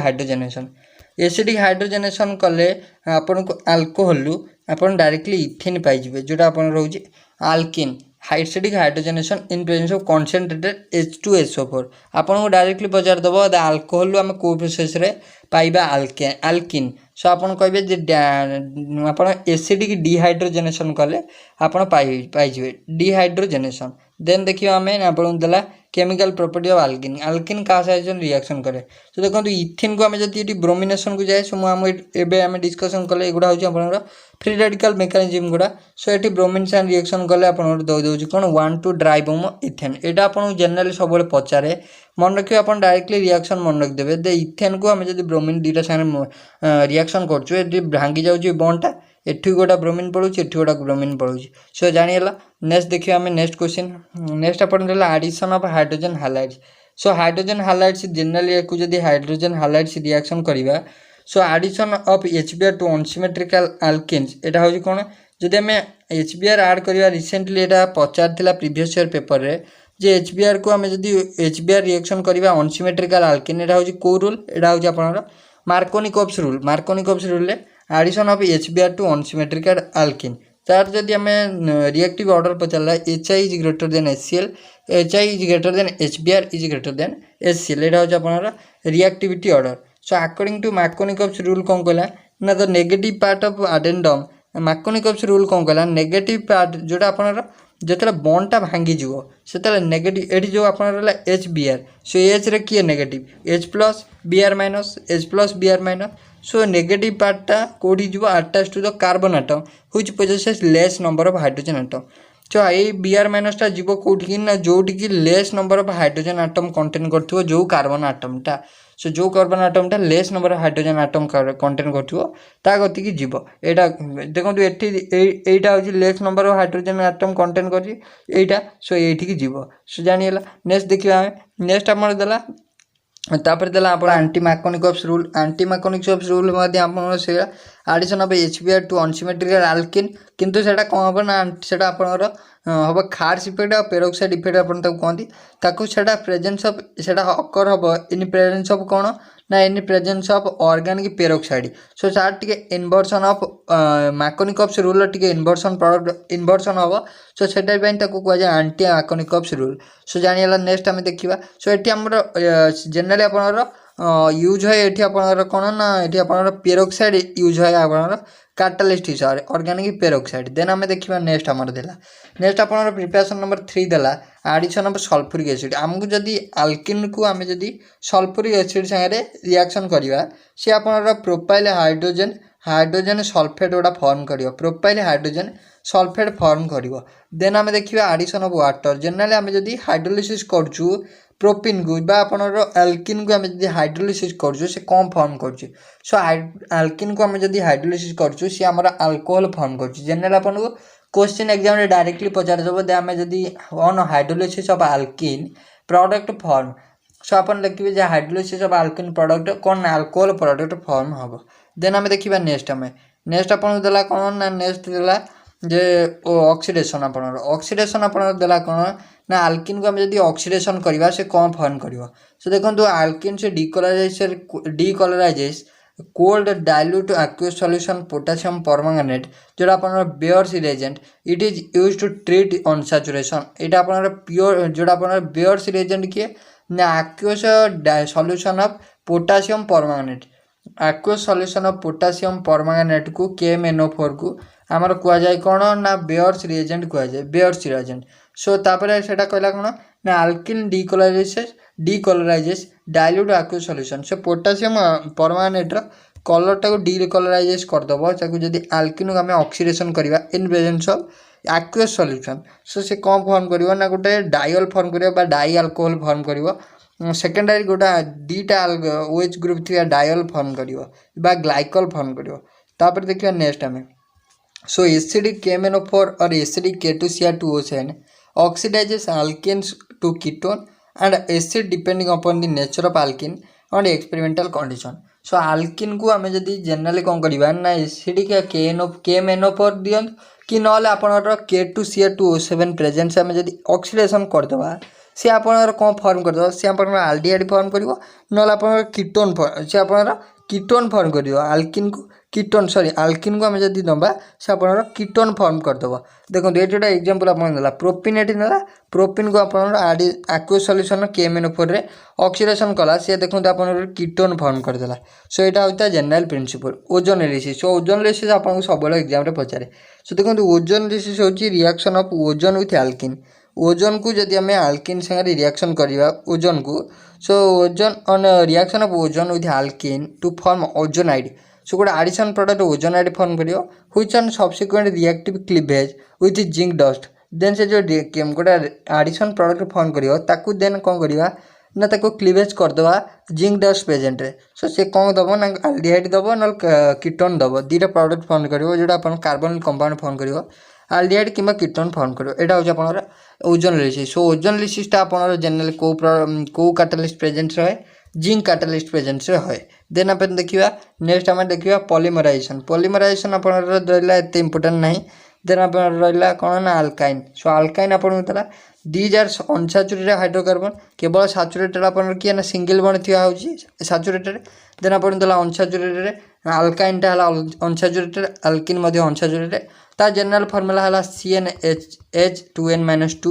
हाइड्रोजेनेशन कले आपन को अल्कोहल रु आपन डायरेक्टली इथेन पाइबे जोटा आपन रोचे alkene acidic hydrogenation in presence of concentrated H2SO4 आपन को डायरेक्टली पचार दबो अल्कोहल रु आम को प्रोसेस रे पाइबा आल्किन। सो आपन कहबे जे आपन एसिडिक डिहाइड्रोजेनेशन कले आपन पाइबे डिहाइड्रोजेनेशन। देन देखिए आम आपन देला केमिकल प्रॉपर्टी ऑफ आल्किन क्या सहित रिएक्शन करे। तो देखो इथेन को आम जब ब्रोमिनेशन को जाए सो आम डिस्कसन कले एगुड़ा हूँ फ्री रेडिकल मेकानिज्म गुड़ा। सो ये ब्रोमिन साइन रिएक्शन कले आप दे कौन 1,2-डाइब्रोमो इथेन यहाँ आपको जनरली सब पचारे मन रखिए आप डायरेक्टली रिएक्शन मन रखिदेवे दे इथेन को आम जब ब्रोमिन दुटा सागर रिएक्शन कर भांगी जाऊँगी बॉन्डटा एठी गोटा ब्रोमिन पड़ू एठी गोटा ब्रोमिन पड़ू। सो जानीगला नेक्स्ट देखिए आम नेक्स्ट क्वेश्चन नेक्स्ट आप addition of hydrogen halides. So hydrogen halides generally को जब हाइड्रोजन हालाइड्स रिएक्शन करवा so addition of HBr to unsymmetrical alkanes एटा हूँ कौन जदि आम HBr ऐड करवा रिसेंटली यहाँ पचार प्रीवियस ईयर पेपर रे जे HBr को आम जब HBr रिएक्शन करवा अनसिमेट्रिकल आल्केन एटा हूँ को रूल एटा हूँ आप Markovnikov's rule addition of HBr to unsymmetrical alkane तार जदि आम रिएक्टिव ऑर्डर पचारा HI is greater than HCl HI is greater than HBr is greater than HCl एटा हूँ आप reactivity order. So according to Markovnikov's rule कौन कहला ना the negative part of addendum Markovnikov's rule कौन कहला नेगेटिव पार्ट जोटा आपनर जिते बॉन्डटा भांगी से नेगेटिव ये जो आप HBr सो एच रे किए नेगेटिव H+Br- सो नेगेटिव पार्टा कौटी जीव attach to the carbon atom which possesses less number of hydrogen atom. So ये Br- टा जीव कौटी ना जोटि less number of hydrogen atom contain कर जो कार्बन आटमटा सो जो कार्बन आटमटा less number of hydrogen atom contain कर गति जीव यहाँ देखो एटा हूँ less number of hydrogen atom contain कर सो ये जीव। सो जानीगला नेक्स्ट देखिए नेक्स्ट आम देला तापर देला आप एंटी मार्कोनिकोव्स रूल से addition of HBr to unsymmetrical alkane किंतु सेटा कौन हम ना सेटा आपनर हम खार्स इफेक्ट और पेरोक्साइड इफेक्ट आप कहती ताकू सेटा प्रेजेंस ऑफ सेटा अकर हम इन प्रेजेंस ऑफ कौन ना in presence of organic peroxide. So सार टिके इन्वर्सन ऑफ मार्कोनिकोव्स रूल टिके इन्वर्सन प्रोडक्ट इन्वर्सन हम सो सेटा कहुए एंटी मार्कोनिकोव्स रूल। सो जानीगला नेक्स्ट आम देखा सो ये आमर जनरली आपनर यूज है ये आपनर कौन ना ये आपनर पेरोक्साइड यूज है आपनर काटालिस्ट हिसाब से ऑर्गेनिक पेरोक्साइड। देन आम देखा नेक्स्ट आमर देला नेक्स्ट आप प्रिपरेशन नंबर 3 देला एडिशन ऑफ सल्फ्यूरिक एसिड आमको जदि आल्किन को आम जदि सल्फ्यूरिक एसिड सागे रिएक्शन करवा सी आप प्रोपाइल हाइड्रोजन सल्फेट गोटा फॉर्म कर प्रोपाइल हाइड्रोजन सल्फेट फॉर्म कर। देन आम देखा एडिशन ऑफ वाटर जनरली आम जदि हाइड्रोलिसिस करूँ प्रोपिन को आपनर आल्किन को आम जब हाइड्रोलिसिस करूँ से कौन फॉर्म कर सो आल्किन को आम जब हाइड्रोलिसिस करूँ सी आम अल्कोहल फॉर्म कर जनरल आपन को क्वेश्चन एग्जाम रे डायरेक्टली पचार दे आम जदि on hydrolysis of alkene product form so आप देखिए हाइड्रोलिसिस ऑफ आल्किन प्रोडक्ट कौन अल्कोहल प्रोडक्ट फॉर्म हम। देन आम देखा नेक्स्ट आप देला कौन ना नेक्स्ट देला जे ऑक्सीडेशन आप देला कौन ना आल्किन को आम जब ऑक्सीडेशन करवा से कौन फॉर्म कर। सो देखो आल्किन से decolourises cold dilute aqueous solution potassium permanganate जो आप Baeyer's reagent it is use to treat unsaturation यहाँ आप प्योर जो आप बेयर्स रिएजेंट किए ना aqueous solution of potassium permanganate aqueous solution of potassium permanganate को KMnO4 को आमर कहुए कौन ना बेयर्स रिएजेंट कहुए बेयर्स रिएजेंट। सो तापर से कहला कौन ना alkene decolourises dilute aqueous solution से पोटासियम परमानेंट कलरटा को डीकलराइजेस करदेव ताकू जदि आल्किन को आम ऑक्सीडेशन करवा इन presence of aqueous solution so से कौन फॉर्म करिवो ना गोटे डाइल फॉर्म करिवो बा डाई अल्कोहल फॉर्म करिवो सेकेंडरी गोटा दीटा OH ग्रुप थी डाइल फॉर्म करिवो बा ग्लाइकल फॉर्म करिवो तापर देखिए नेक्स्ट आम सो एसिडिक KMnO4 और acidic K2Cr2O7 oxidizes alkenes to ketone and acid depending upon the nature of alkene and experimental condition. सो आल्किन को आम जदि जेनराली कौन करवा ना एसिडिक KMnO4 दियंत कि ना आपणर K2Cr2O7 प्रेजेंस आम जदि ऑक्सीडेशन करदेवा सी आपणर कौन फॉर्म करदेव सी आप आल्डिहाइड फॉर्म कर ना आप कीटोन सी आप कीटोन फॉर्म कर आल्किन को कीटोन सॉरी आल्किन को आम जदि नवा से आपणर कीटोन फॉर्म करदेव देखो ये जोटा एग्जांपल आपला प्रोपिन एटी ना प्रोपिन को आप aqueous सॉल्यूशन KMnO4 रे ऑक्सीडेशन कला सी देखो आपणर कीटोन फॉर्म करदेला सो यहाँ होता general principle ozone analysis so ozone analysis आपको सब एग्जाम रे पचारे सो देखो ओजोन एनालिसिस होची reaction of ozone with alkene ozone को जदि आम आल्किन संगे रिएक्शन करवा ओजोन को so ozone on reaction of ozone with alkene to form ozonide so गोटे एडिशन प्रोडक्ट ओजोनाइड फॉर्म करियो which on subsequent reactive cleavage with zinc dust then से जो गोटे एडिशन प्रोडक्ट फॉर्म करियो ताकू देन कौन करवा ना ताको क्लीवेज करदेवा जिंक डस्ट प्रेजेंट रे सो से कौन दब ना आल्डिहाइड दब ना कीटोन दब दुईटा प्रोडक्ट फॉर्म करियो जोटा अपन कार्बन कंपाउंड फॉर्म करियो आल्डिहाइड किंबा कीटोन फॉर्म करियो एटा होची आपनर ozone analysis so ozone analysis ता आपनर जनरल को कैटालिस्ट प्रेजेंट रहे जिंक कैटालिस्ट प्रेजेंस रहे देन अपन देखिया नेक्स्ट आम देखिया पॉलीमराइजेशन आपनर रहिला एते इंपोर्टेंट नहीं देन अपन रहिला कोन ना अल्काइन सो अल्काइन आपन तला दीज आर अनसैचुरेटेड हाइड्रोकार्बन केवल सैचुरेटेड आपन किए ना सिंगल बॉन्ड थिया होची सैचुरेटेड देन आपन तला अनसैचुरेटेड अल्काइन टा हला अनसैचुरेटेड अल्किन मध्ये अनसैचुरेटेड ता जनरल फार्मूला हला CnH2n-2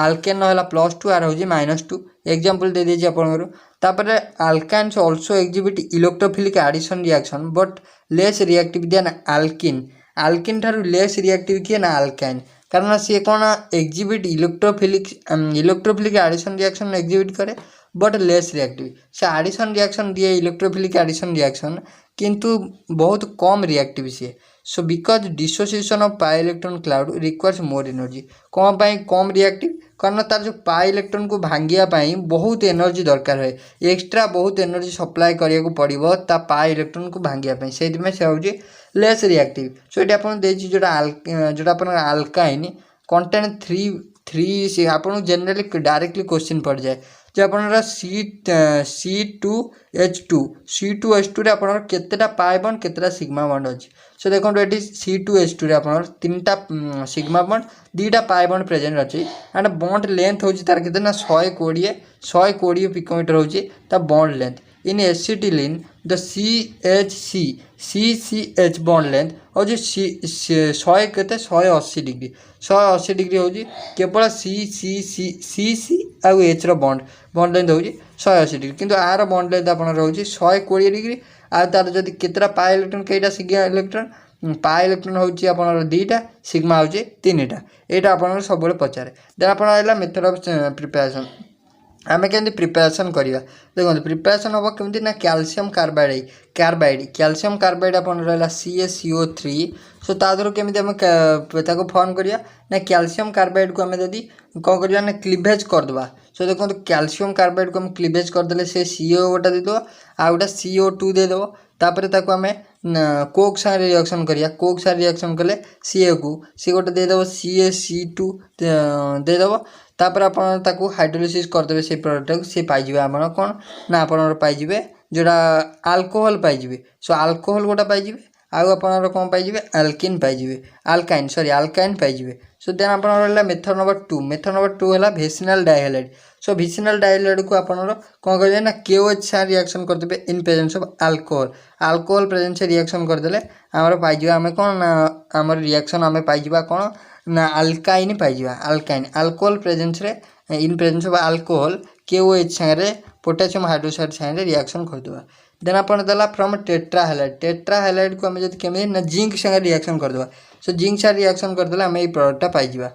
आल्केन हला +2 आर होची -2 एग्जांपल दे देजी आपन तापर alkynes also exhibit electrophilic addition reaction but less reactive than alkene ठारू लेस रिएक्टिव किए ना अल्काइन कारण सी कौन exhibit electrophilic addition reaction exhibit करे बट लेस रिएक्टिव से एडिशन रिएक्शन दिए इलेक्ट्रोफिलिक एडिशन रिएक्शन किंतु बहुत कम रिएक्टिव सी so because dissociation of pi electron cloud requires more energy कौन पाई कम रिएक्टिव कारण तार जो पाई इलेक्ट्रॉन को भांगिया पाई बहुत एनर्जी दरकार है एक्स्ट्रा बहुत एनर्जी सप्लाई करिया को पड़िबो ता पाई इलेक्ट्रॉन को भांगिया पाई सेति में से होजी लेस रिएक्टिव सो एटा अपन देछि जोटा अपन अल्काइन कंटेन 3 से अपन जनरली डायरेक्टली क्वेश्चन पड़ जाए जो अपन C2H2 रे अपन केतेटा पाई बॉन्ड केतेटा सिग्मा बॉन्ड अछि सो देखो ये C2H2 रे अपन तीनटा सिग्मा बॉन्ड दुईटा पाई बॉन्ड प्रेजेंट अछि एंड बॉन्ड लेंथ होछि तार केते ना 120 पिकोमीटर होछि ता bond length in acetylene the CH bond length होछि 180 डिग्री होछि केवल C आउ H रो बॉन्ड लेंथ होछि 180 डिग्री किंतु आर बॉन्ड लेंथ अपन रहउछि 120 डिग्री आ तार जदि केतरा पाई इलेक्ट्रॉन केटा सिग्मा इलेक्ट्रॉन पाई इलेक्ट्रॉन होछि अपन दुईटा सिग्मा होछि तीनटा एटा अपन सब पचारे देन अपन आइला मेथड ऑफ प्रिपरेशन आम केमती प्रिपरेशन करवा देखो प्रिपरेशन हम केमती ना कैल्शियम कार्बाइड अपन रहा CaCO3 सो तादर केमती आम फॉर्म करवा ना कैल्शियम कार्बाइड को आम जदि कौन करवा ना क्लीवेज करदे सो देखो कैल्शियम कार्बाइड को आम क्लीवेज करदे से CO गोटा देदेव आ गोटा CO2 देदेव तापर ताको आम कोक साथ रिएक्शन करिया कोक साथ रिएक्शन कले CA को सी गोटे देदेव CaC2 देदेव तापर अपन ताको हाइड्रोलिसिस करदेवे से प्रोडक्ट से पाइबे आम कौन ना आपन पाइबे जोड़ा अल्कोहल पाइबे सो अल्कोहल गोटा पाइबे आउ आपन कौन पाइबे अल्काइन पाइबे सो देन आपन रहला मेथड नंबर 2 है विसिनल डाइहाइलाइड सो विसिनल डाइहाइलाइड को आपन कौन करिए ना KOH से रिएक्शन करदेवे in presence of alcohol presence से रिएक्शन करदेले आमर पाइबा आम कौन ना आमर रिएक्शन आम पाइबा कौन ना अल्काइन पाइबा अल्कोहल प्रेजेंस रे इन प्रेजेंस ऑफ अल्कोहल KOH संगे पोटेशियम हाइड्रोक्साइड संगे रिएक्शन करदेवा देन अपन देला फ्रॉम टेट्राहाइलाइड को आम जब केमी ना जिंक संगे रिएक्शन करदेवा सो जिंक से रिएक्शन करदेला आम ये प्रोडक्टा पाइबा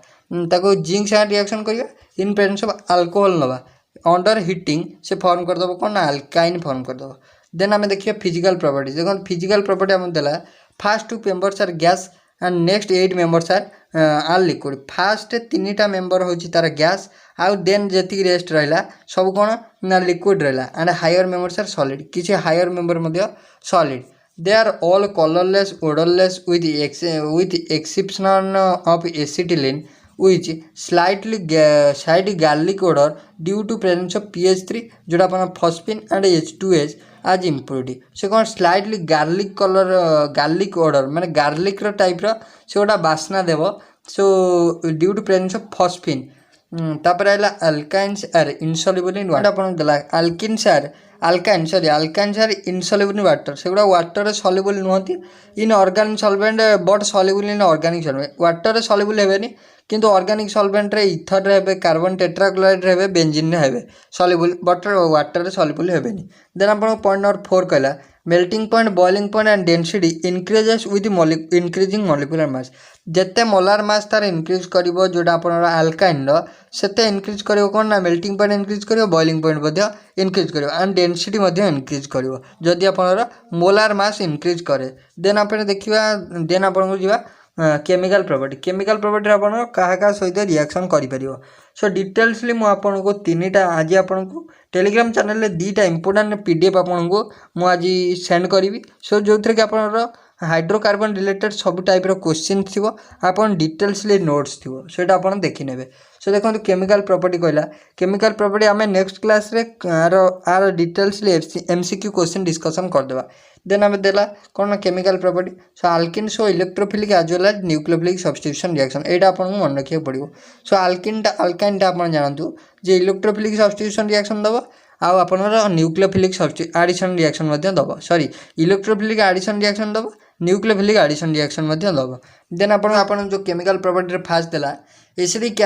ताको जिंक संगे रिएक्शन करिया इन प्रेजेंस ऑफ अल्कोहल नवा अंडर हिटिंग से फॉर्म करदेव कौन ना अल्काइन फॉर्म करदेव। देन आम देखिए फिजिकल प्रॉपर्टी। देखो फिजिकल प्रॉपर्टी आम देला first 2 members are gas and next 8 members are liquid. First 3टा मेंबर होची तार गैस आउ देन जेतिक रेस्ट रहा सब कौन ना लिक्विड रहा and higher members are solid. किसी हायर मेंबर मध्य solid. They are all colourless odourless with exception of acetylene which slight garlic odor due to presence of pH3 जोटा अपन फॉस्फिन एंड H2S आज इम्प्योरिटी। से कौन slightly garlic colour garlic odour माने गार्लिक टाइप से गोटा बास्ना देव। So due to presence of phosphine. तापर आइला alkynes are insoluble in water. अपन देला alkenes are alkynes are insoluble in water. सेगुड़ा वाटर सॉल्युबल नुहति in organic solvent but soluble in organic solvent. Water soluble हेबेनी किंतु ऑर्गेनिक सॉल्वेंट रे इथर रे हेबे कार्बन टेट्राक्लोराइड रे हेबे बेंजीन रे हेबे सॉल्युबल बट वाटर रे सॉल्युबल हेबेनी। देन अपन पॉइंट नंबर 4 कहला melting point boiling point and density increases with increasing molecular mass. जिते मोलार मास तार इंक्रीज करिवो जोटा अपन अल्काइन रो सेते इंक्रीज करिवो कोन ना मेल्टिंग पॉइंट इंक्रीज करिवो बॉइलिंग पॉइंट मध्य इंक्रीज करिवो एंड डेंसिटी मध्य इंक्रीज करिवो जदि अपन मोलार मास इंक्रीज करे। देन अपन देखिबा देन अपन को जिबा केमिकल प्रॉपर्टी आपण क्या सहित रिएक्शन करिपरियो। सो डिटेल्सली मु आपन को 3टा आज आपन को टेलीग्राम चैनल रे 2टा इंपोर्टेंट पीडीएफ आपन को मु आज सेंड करी। सो जो थे कि आपन हाइड्रोकार्बन रिलेटेड सब टाइप रो क्वेश्चन थिवो आपन डिटेल्सली नोट्स थिवो सेटा आपन देखि नेबे। सो देखो केमिकल प्रॉपर्टी कहला केमिकल प्रॉपर्टी आम नेक्स्ट क्लास रे आर डिटेल्सली एमसीक्यू क्वेश्चन डिस्कशन करदेबा। देन आम देला कौन chemical property. So alkene show electrophilic as well as nucleophilic substitution reaction एटा आपन मन रखिया पड़िबो। सो अल्काइनटा आपन जानतु जे इलेक्ट्रोफिलिक सब्स्टिट्यूशन रिएक्शन दबो आउ आपनर न्यूक्लियोफिलिक एडिशन रिएक्शन मध्य दबो। सॉरी इलेक्ट्रोफिलिक एडिशन रिएक्शन दबो न्यूक्लियोफिलिक एडिशन रिएक्शन मध्य दबो। देन आपन जो केमिकल प्रॉपर्टी रे फास्ट देला acidic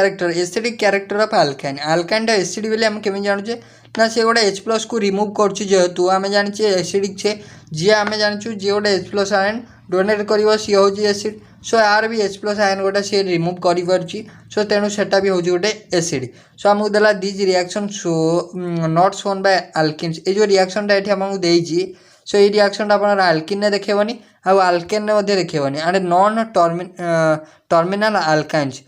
character of alkyne. Alkyne acid बोली आम केमी जानुचे ना से गोटे H+ को रिमूव करुच्ची जेहेतु आम जाने एसिडिक छे जी आम जानु जी गोटे H+ आयन डोनेट कर सी हूँ एसिड। सो यार भी H+ आयन गोटे सी रिमूव कर सो तेणु सेटा भी हूँ गोटे एसिड। सो आमको देला these reaction show not shown by alkynes. ये जो रिएक्शन ये आमको देजी सो ये रिएक्शन आप अल्किन ने देखेबनी आउ अल्केन ने देखेबनी and non terminal alkynes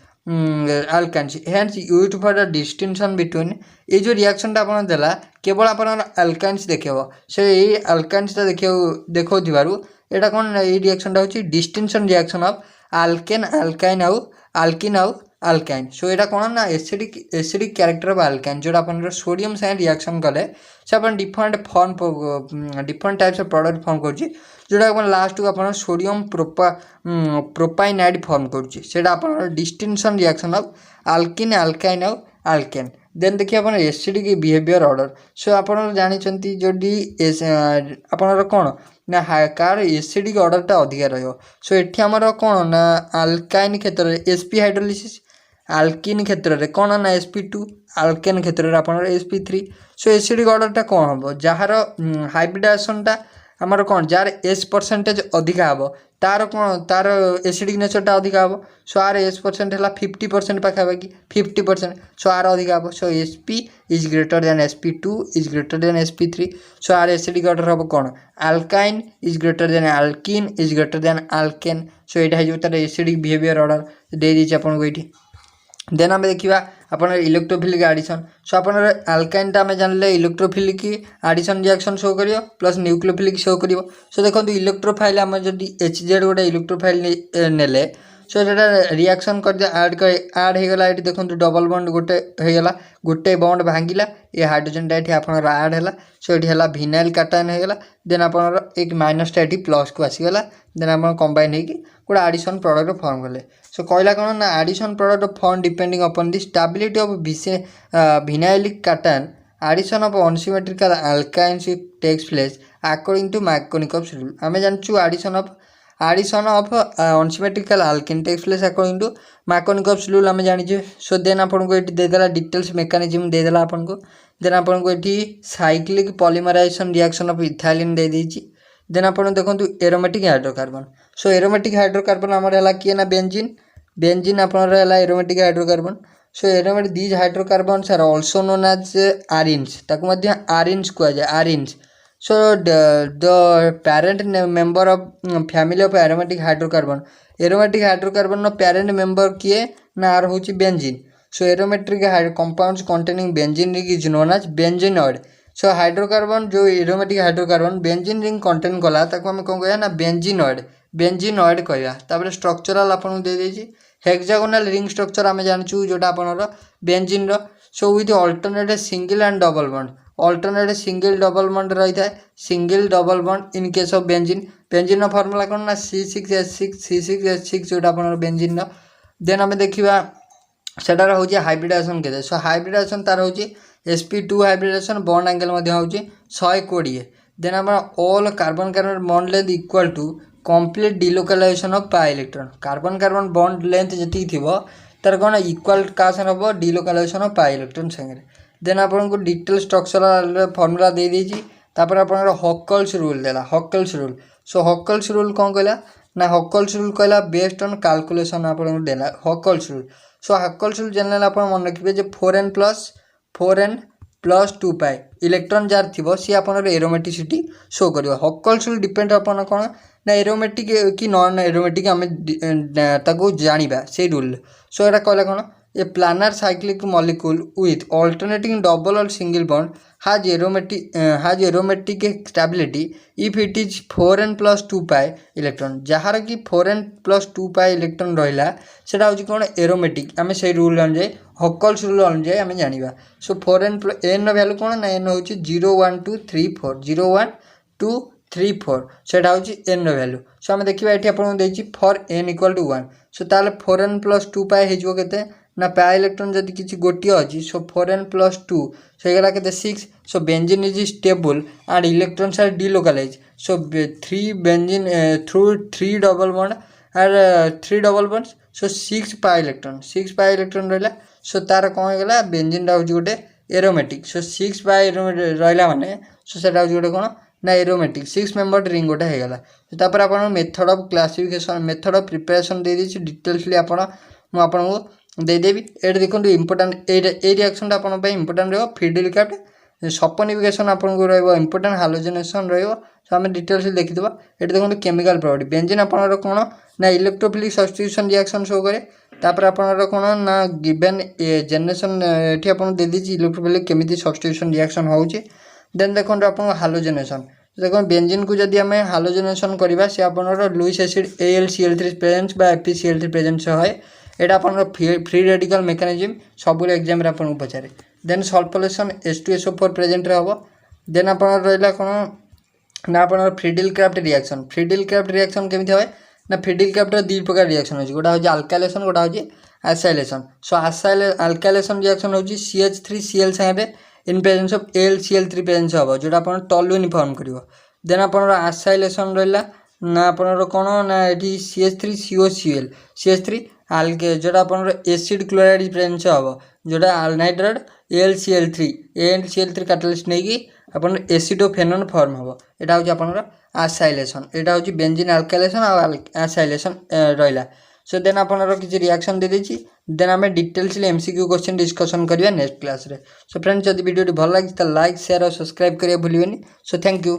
hence use for the distinction between. ये जो रिएक्शन आपन देला केवल आप अल्काइन्स देखेब से ये अल्काइन्स देखो यहाँ कौन ये रिएक्शन हूँ distinction reaction of alkane alkyne आउ अल्किन आउ अल्काइन। सो यहाँ कौन ना एसिडिक कैरेक्टर ऑफ अल्काइन जोटा अपन सोडियम साइन रिएक्शन कले से अपन different types of product form करुच्ची जोटा अपन लास्ट को अपन सोडियम प्रोपाइनाइड फॉर्म करुच्ची सेटा अपन distinction reaction of alkene alkyne आउ अल्केन। देन देखिए अपन एसिडिक बिहेवियर ऑर्डर। सो अपन जानी जदि अपन कौन ना कार एसिडिक ऑर्डरटा अधिका रहियो। सो एठी हमर कौन ना अल्काइन क्षेत्र में sp हाइड्रोलिसिस अल्किन क्षेत्र में कौन ना sp2 अल्केन क्षेत्र में अपन sp3। सो एसिडिक ऑर्डरटा कौन हम जार हाइब्रिडाइजेशनटा आमर कौन जार S% अधिका हम तार कौन तार एसिडिक नेचरटा अधिका हम। सो आर S% है 50% पाखापाखि 50%। सो आर अधिका हम। So sp is greater than sp2 is greater than sp3। So आर एसिडिक ऑर्डर हम कौन alkyne is greater than alkene is greater than alkane. So यहाँ हो तार एसिडिक बिहेवियर ऑर्डर दे दीजिए आपको ये। देन आम देखा अपन इलेक्ट्रोफिलिक एडिशन। सो अपन अल्काइनटा आम जानले इलेक्ट्रोफिलिक एडिशन रिएक्शन शो कर प्लस न्यूक्लियोफिलिक शो कर। सो देखो इलेक्ट्रोफाइल आम जब HZ गोटे इलेक्ट्रोफाइल नेले सो जो रिएक्शन कर आड होगला ये देखो डबल बॉन्ड गोटे बॉन्ड भांगिला ये हाइड्रोजन ये आप आड है। सो ये भिनाइल काटायन होगला देन आप एक माइनसटा ये प्लस को आसीगला देन आप कंबाइन होगी गोटे एडिशन प्रोडक्ट फॉर्म कले। सो कहला कौन ना addition product form depending upon the stability of vinylic cation addition of unsymmetrical alkynes takes place according to Markovnikov's rule. आम जानचु addition of unsymmetrical alkane takes place according to Markovnikov's rule आम जानी। सो देन आपको ये देदेला डिटेल्स मेकानिज्म देदेला आपको। देन आपको ये cyclic polymerisation reaction of ethylene दे दीजिए। देन आप देखो aromatic hydrocarbon. So aromatic hydrocarbon आमर है किए ना बेंजीन आप aromatic hydrocarbon. So aromatic these hydrocarbons are also known as arenes ताको मध्य आरिन्स कह जाए arenes so the parent member of family of aromatic hydrocarbon parent member किए ना आर होची benzene so aromatic compounds containing benzene ring is known as benzenoid so hydrocarbon जो aromatic hydrocarbon benzene ring contain कला ताको हम कौन कह ना बेंजीनॉइड कहवा स्ट्रक्चरल आपको दे देछि हेक्सागोनल रिंग स्ट्रक्चर आम जानचु जोटा आपनर benzene so with alternate single and double bond alternate single double bond रही है single double bond in case of benzene formula कौन ना C6H6 जोटा आपनर बेंजीन देन आम देखा सेटार हूँ हाइब्रिडाइजेशन के सो हाइब्रिडाइजेशन तार हूँ sp2 हाइब्रिडाइजेशन बॉन्ड एंगल हूँ 120 देन आम all carbon carbon bond length equal to complete delocalisation of pi electron carbon bond length जी थी तार कौन इक्वल क्या हम डिलोकलाइजेशन ऑफ पाई इलेक्ट्रॉन संगे देन आपको डिटेल स्ट्रक्चरल फॉर्मूला दे देछि तापर आपनकर हॉकल्स रूल देला हॉकल्स रूल सो हॉकल्स रूल कौन कहला ना हॉकल्स रूल कहला बेस्ड ऑन कैलकुलेशन आपको देला हॉकल्स रूल सो हॉकल्स रूल जानले आप मन रखिए जे 4n plus 2 pi electron jar थी सी आपनर एरोमेटिसिटी शो कर हॉकल्स रूल डिपेंड अपन कौन ना एरोमेटिक कि नॉन एरोमेटिक आम जाना से रूल सो यहाँ कहला कौन a planar cyclic molecule with alternating double और single bond has aromatic stability if it is 4n plus 2 pi electron jar कि 4n plus 2 pi इलेक्ट्रॉन रहा से कौन एरोमेटिक आम से रूल अनुजाई हॉकल्स रूल अनुजाई आम जाना सो 4n n वैल्यू कौन ना n हूँ 0 1 2 3 4 0 1 2 3 4 से n वैल्यू सो आम देखा ये आपको फॉर n इक्वल टू 1 सो ताल 4n plus 2 pi हो ना पाई इलेक्ट्रॉन जदि किसी गोटे अच्छी सो 4n plus 2 सो ये के 6 so benzene is stable and electrons are delocalise so 3 benzene through 3 double bond are 3 double bond so 6 pi electron रहा सो तार कौन होगा बेंजीन हूँ गोटे एरोमेटिक सो 6 पाई रहा माने सो से गोटे कौन ना एरोमेटिक 6 मेंबर रिंग गोटे होगा तापर आप method of classification method of preparation दे दी डिटेल्सली आपको देदेवी ये देखो इंपोर्टाट ये रिएक्शन आप इंपोर्टाट रहा फिडिल क्राफ्ट सपनिफिकेशन आपको रहा इंपोर्टाट हालोजेनेशन रहा आम डिटेल्स देखीदा ये देखो केमिकल प्रॉपर्टी बेंजीन आपनर कौन ना इलेक्ट्रोफिलिक सब्स्टिट्यूशन रिएक्शन शो करे तापर आपनर कौन ना गिवन जेनेरेशन ये आप दे दी इलेक्ट्रोफिलिक केमी सब्स्टिट्यूशन रिएक्शन होची देन देखो आप हालोजेनेशन देखो बेंजीन को जब आम हालोजेनेशन करवा से आपनर लुइस एसिड AlCl3 प्रेजेंस बा FeCl3 प्रेजेंस है यहाँ आप फ्री रेडिकल मेकानिज्म सब एग्जाम आपको पचारे देन सल्फोलेशन H2SO4 प्रेजेंट हम देन आप रहा कौन ना आप फ्रिडिल क्राफ्ट रिएक्शन केमी है ना फ्रिडिल क्राफ्ट 2 प्रकार रिएक्शन हो गोटा हूँ अल्काइलेशन गोटा हूँ एसाइलेशन सो अल्काइलेशन रिएक्शन हूँ CH3Cl सागे इन प्रेजेंस ऑफ AlCl3 प्रेजेंस हम जोटा आप टॉलुइन फॉर्म कर देन आप एसाइलेशन रहा ना आप कौन ना ये CH3COCl CH3 आल्के जोटा आप एसिड क्लोराइड प्रेजेंस हम जोटा अल्नाइड्राइड AlCl3 कैटालिस्ट नहीं आप एसिडोफेनोन फॉर्म हम यहाँ हूँ आप एसाइलेशन यहाँ हूँ बेंजीन अल्काइलेशन और एसाइलेशन रहा सो देन आपनर किसी रिएक्शन दे देछि देन आम डिटेल्सली MCQ क्वेश्चन डिस्कशन करिया नेक्स्ट क्लास रे सो फ्रेंड्स जदि वीडियो भल लगी तो लाइक शेयर और सब्सक्राइब करिया भूलिबेनी सो थैंक यू।